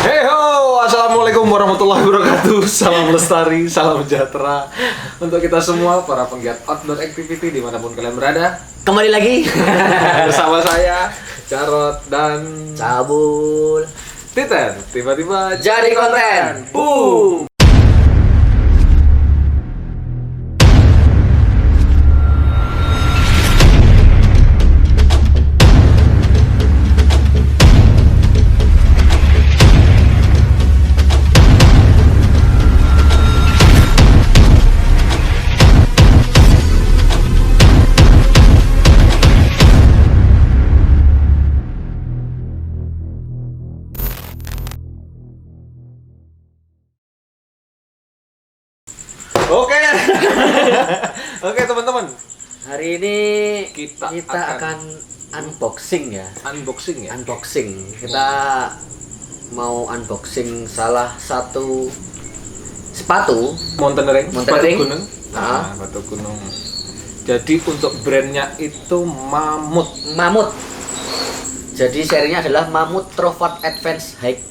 Hey ho, assalamualaikum warahmatullahi wabarakatuh. Salam lestari, salam sejahtera untuk kita semua para penggiat outdoor activity dimanapun kalian berada. Kembali lagi Bersama saya, Jarot dan Cabul Titen. Tiba-tiba jadi konten. Boom. Oke. Oke teman-teman, Hari ini Kita akan unboxing ya. unboxing ya. Unboxing. Kita mau unboxing salah satu sepatu. Mountaineering, batu Mountaineering. gunung. Batu gunung. Jadi untuk brandnya itu Mamut. Jadi serinya adalah Mamut Trovat Advance Hike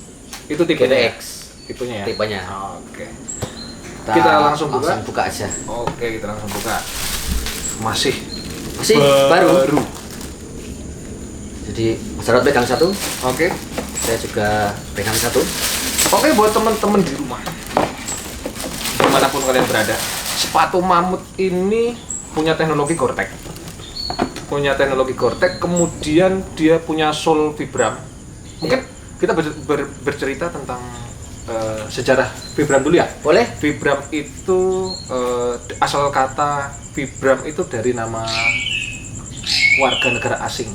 Itu tipenya. GTX. Tipenya ya. Tipenya. Oke. Kita langsung buka aja. Oke, kita langsung buka. Masih Baru. Jadi Mas Jarod pegang satu, Oke. saya juga pegang satu. Oke, buat teman-teman di rumah, dimanapun kalian berada, sepatu Mamut ini punya teknologi Gore-Tex. Kemudian dia punya sole Vibram. Mungkin kita bercerita tentang sejarah Vibram dulu ya. Boleh? Vibram itu asal kata Vibram itu dari nama warga negara asing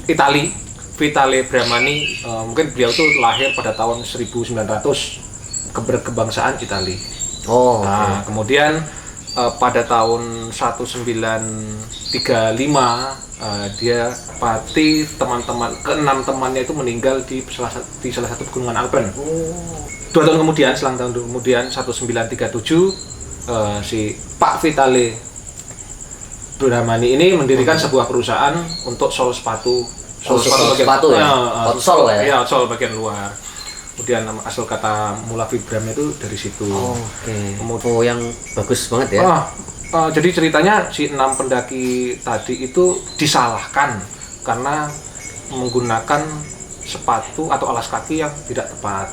Itali, Vitale Bramani. Mungkin beliau tuh lahir pada tahun 1900, kebangsaan Itali. Oh. Nah, kemudian pada tahun 1935 dia pati keenam temannya itu meninggal di salah satu pegunungan Alpen. 2 tahun kemudian, selang tahun kemudian 1937 si Pak Vitale Bramani ini mendirikan sebuah perusahaan untuk sol sepatu ya? Outsole ya? Iya, outsole bagian luar. Kemudian asal kata mula Vibramnya itu dari situ. Oke. Yang bagus banget ya. Jadi ceritanya si 6 pendaki tadi itu disalahkan karena menggunakan sepatu atau alas kaki yang tidak tepat.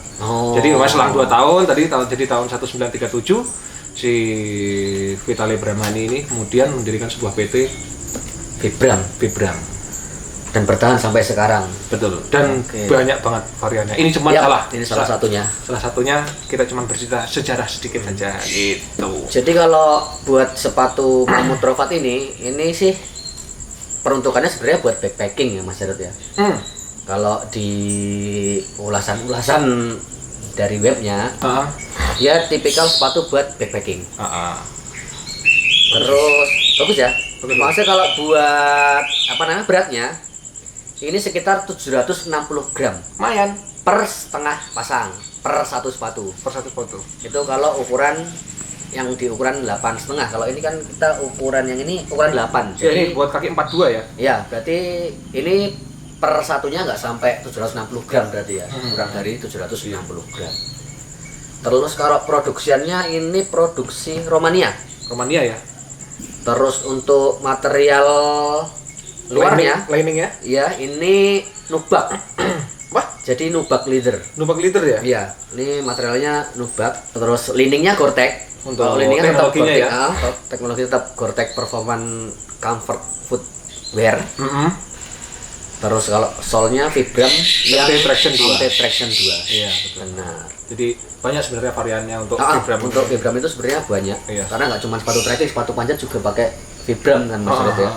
Jadi selang 2 tahun jadi tahun 1937 si Vitale Bramani ini kemudian mendirikan sebuah PT Vibram. Dan bertahan sampai sekarang. Betul. Dan banyak banget variannya. Ini cuma salah satunya. Salah satunya kita cuma bercerita sejarah sedikit saja gitu. Jadi kalau buat sepatu Mamut Trovat ini sih peruntukannya sebenarnya buat backpacking ya Mas Jarod ya. Kalau di ulasan dari webnya, ya tipikal sepatu buat backpacking. Terus bagus ya. Maksudnya kalau buat beratnya, ini sekitar 760 gram. Lumayan. Per setengah pasang, per satu sepatu. Itu kalau ukuran yang di ukuran 8,5. Kalau ini kan kita ukuran yang ini ukuran 8. Jadi ini buat kaki 42 ya? Ya, berarti ini per satunya nggak sampai 760 gram berarti ya. Kurang dari 760 gram. Terus kalau produksiannya ini produksi Romania ya. Terus untuk material luarnya lining ya? Ya, ini nubak. Wah, jadi nubak leather. Nubak leather ya? Iya, ini materialnya nubak. Terus liningnya Gore-Tex. Untuk liningnya tetap teknologinya Gore-Tex, ya? teknologi tetap Gore-Tex Performance Comfort Footwear. Terus kalau solnya Vibram yang Anti-traction 2. Anti-traction 2. Iya, betul. Benar. Jadi banyak sebenarnya variannya untuk Vibram. Untuk Vibram itu sebenarnya banyak. Iya. Karena nggak cuma sepatu trekking, sepatu panjat juga pakai Vibram kan Mas Jarod ya.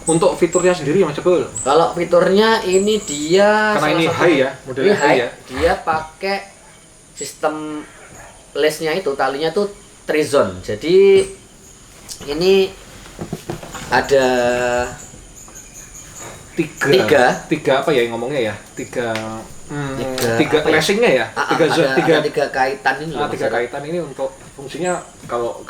Untuk fiturnya sendiri Mas Jebul? Kalau fiturnya ini dia karena ini high ya, modelnya high ya. Dia pakai sistem lace-nya itu talinya tuh Trizone. Jadi ini ada tiga apa ya yang ngomongnya ya? Tiga lacingnya ya? Tiga kaitan ini. Tiga kaitan ini untuk fungsinya kalau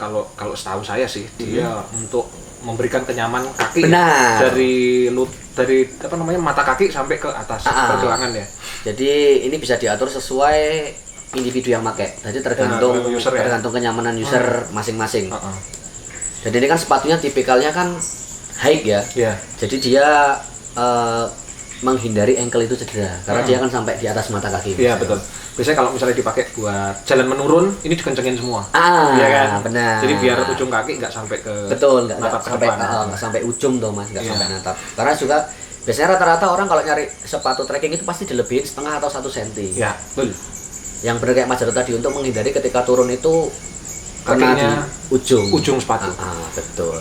setahu saya sih dia untuk memberikan kenyamanan kaki. Benar. Dari mata kaki sampai ke atas pergelangan ya. Jadi ini bisa diatur sesuai individu yang pakai. Jadi tergantung kenyamanan user masing-masing. Dan ini kan sepatunya tipikalnya kan high ya. Jadi dia menghindari ankle itu cedera karena dia kan sampai di atas mata kaki. Iya betul. Biasanya kalau misalnya dipakai buat jalan menurun, ini dikencengin semua. Iya kan? Benar. Jadi biar ujung kaki nggak sampai ke nggak sampai ujung tuh Mas, nggak sampai natap. Karena juga biasanya rata-rata orang kalau nyari sepatu trekking itu pasti dilebihin setengah atau 1 cm. Iya, betul. Yang benar kayak Mas Jarod tadi untuk menghindari ketika turun itu kena di ujung sepatu. Betul.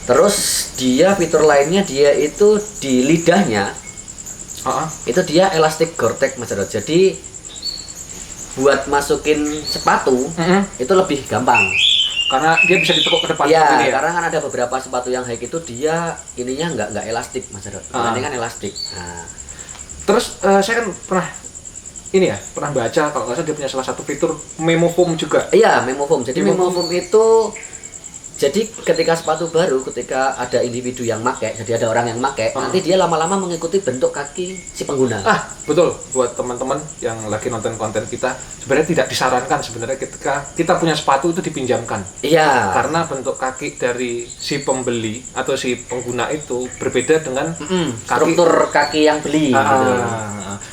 Terus dia fitur lainnya dia itu di lidahnya. Itu dia elastic Gore-Tex Mas Jarod. Jadi buat masukin sepatu itu lebih gampang. Karena dia bisa ditekuk ke depan. Iya, karena kan ada beberapa sepatu yang high itu dia ininya nggak elastik Mas Jarod. Ini kan elastik. Nah. Terus saya kan pernah baca kalau nggak salah dia punya salah satu fitur memo foam juga. Iya, memo foam. Jadi memo foam itu jadi ketika sepatu baru, ketika ada individu yang make, jadi ada orang yang make, nanti dia lama-lama mengikuti bentuk kaki si pengguna. Betul. Buat teman-teman yang lagi nonton konten kita, sebenarnya tidak disarankan sebenarnya ketika kita punya sepatu itu dipinjamkan. Iya. Karena bentuk kaki dari si pembeli atau si pengguna itu berbeda dengan struktur kaki yang beli.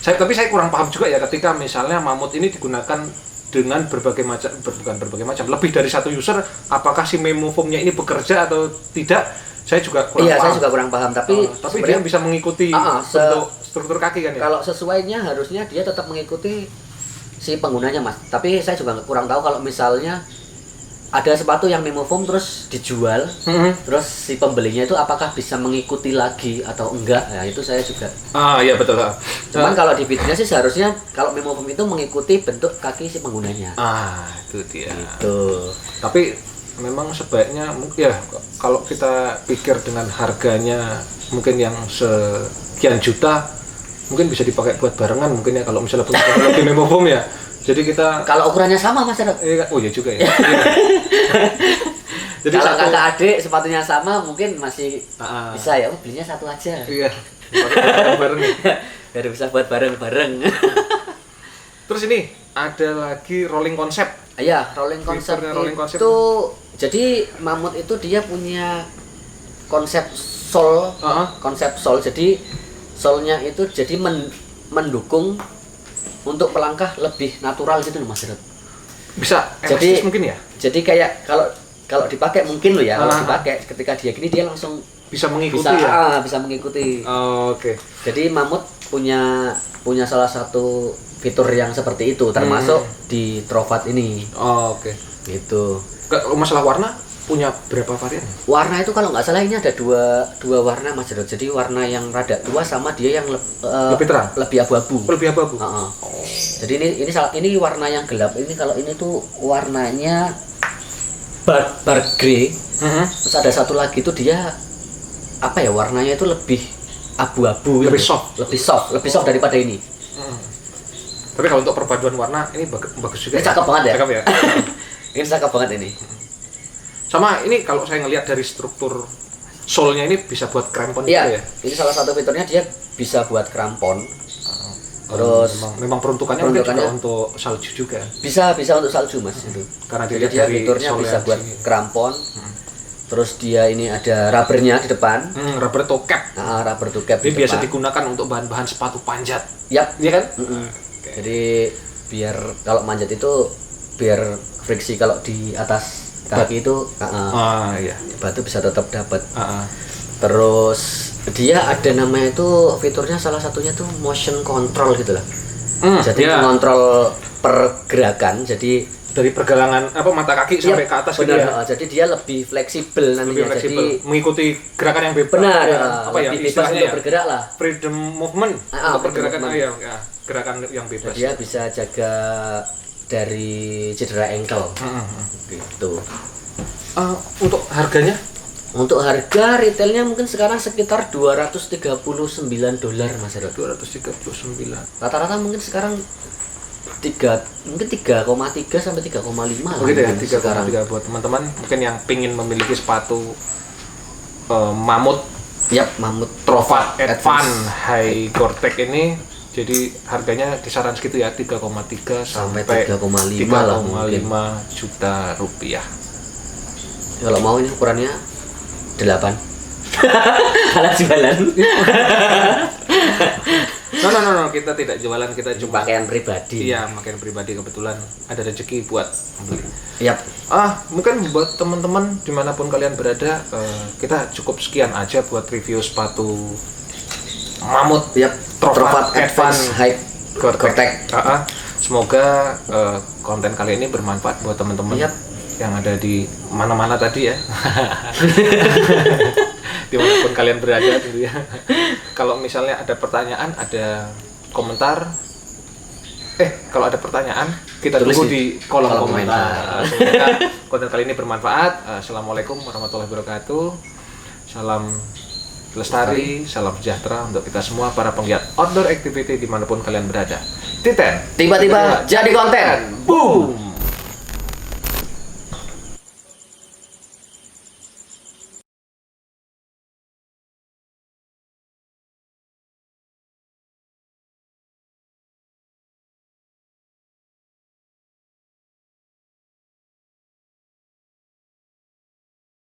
Tapi saya kurang paham juga ya ketika misalnya mamut ini digunakan dengan berbagai macam lebih dari satu user, apakah si memo foamnya ini bekerja atau tidak, saya juga kurang paham. Saya juga kurang paham, tapi dia bisa mengikuti bentuk struktur kaki kan ya. Kalau sesuainya harusnya dia tetap mengikuti si penggunanya Mas, tapi saya juga kurang tahu kalau misalnya ada sepatu yang memo foam terus dijual, terus si pembelinya itu apakah bisa mengikuti lagi atau enggak? Nah, itu saya juga. Iya betul. Cuman kalau di fiturnya sih seharusnya kalau memo foam itu mengikuti bentuk kaki si penggunanya. Itu dia. Itu. Tapi memang sebaiknya ya kalau kita pikir dengan harganya mungkin yang sekian juta, mungkin bisa dipakai buat barengan mungkin ya kalau misalnya punya lebih memo foam ya. Jadi kita kalau ukurannya sama Mas Jarod. Oh iya juga ya. Jadi kalau kakak adik sepatunya sama mungkin masih bisa ya. Belinya satu aja. Iya. Bareng. Biar bisa buat bareng-bareng. Terus ini ada lagi rolling concept. Iya, rolling concept itu jadi mamut itu dia punya konsep sole, konsep sole. Jadi solnya itu jadi mendukung untuk melangkah lebih natural gitu loh Mas Jarod. Bisa elastis mungkin ya? Jadi kayak kalau dipakai mungkin loh ya, kalau dipakai ketika dia gini dia langsung bisa mengikuti bisa mengikuti. Oke. Jadi mamut punya salah satu fitur yang seperti itu termasuk di Trovat ini. Oke. Gitu. Kalau masalah warna punya berapa varian? Warna itu kalau nggak salah ini ada dua warna Mas Jarod. Jadi warna yang rada tua sama dia yang lebih terang, lebih abu-abu. Lebih abu-abu. Jadi ini warna yang gelap. Ini kalau ini tuh warnanya bar grey. Terus ada satu lagi itu dia apa ya, warnanya itu lebih abu-abu, lebih gitu. lebih soft daripada ini. Tapi kalau untuk perpaduan warna ini bagus juga. Ini cakep banget ya. Cakep ya. Ini cakep banget ini. Sama ini kalau saya ngelihat dari struktur sole-nya ini bisa buat krampon juga ya. Ini salah satu fiturnya dia bisa buat krampon. Terus memang peruntukannya juga untuk salju juga. Bisa untuk salju Mas itu. Karena dia fiturnya bisa buat krampon. Terus dia ini ada rubbernya di depan. Rubber toe cap. Rubber toe cap. Ini biasa digunakan untuk bahan-bahan sepatu panjat. Yap, iya kan? Jadi biar kalau manjat itu biar friksi kalau di atas kaki itu batu bisa tetap dapat. Terus dia ada namanya itu fiturnya salah satunya tuh motion control gitu lah. Jadi mengontrol pergerakan. Jadi dari pergelangan mata kaki sampai ke atas gitu ya. Jadi dia lebih fleksibel nantinya. Jadi mengikuti gerakan yang bebas. Benar. Lebih bebas untuk bergerak lah. Freedom movement untuk pergerakan gerakan yang bebas. Dia bisa jaga dari cedera ankle. Gitu. Untuk harganya? Untuk harga retailnya mungkin sekarang sekitar $239 Mas Jarod. 239. Rata-rata mungkin sekarang 3,3 sampai 3,5 begitu ya, 3,3 buat teman-teman mungkin yang pingin memiliki sepatu Mamut. Yap, Mamut Trovat Advance High Gore-Tex ini, jadi harganya kisaran segitu ya, 3,3 sampai 3,5 lah 3,5 juta rupiah. Kalau mau ini ukurannya 8. Alat jualan. No, kita tidak jualan, kita cuma pakaian pribadi. Iya, pakaian pribadi, kebetulan ada rezeki buat beli. Yap. Mungkin buat teman-teman dimanapun kalian berada, kita cukup sekian aja buat review sepatu Mamut. Yap. Trovat Advance High Gore-Tex. Semoga konten kali ini bermanfaat buat teman-teman. Yap. Yang ada di mana-mana tadi ya. Dimanapun kalian berada tentu ya. Kalau misalnya ada pertanyaan, ada komentar, kalau ada pertanyaan kita tulis tunggu di kolom komentar. Semoga konten kali ini bermanfaat. Assalamualaikum warahmatullahi wabarakatuh. Salam lestari, salam sejahtera untuk kita semua para penggiat outdoor activity dimanapun kalian berada. Titen, tiba-tiba jadi konten. Boom.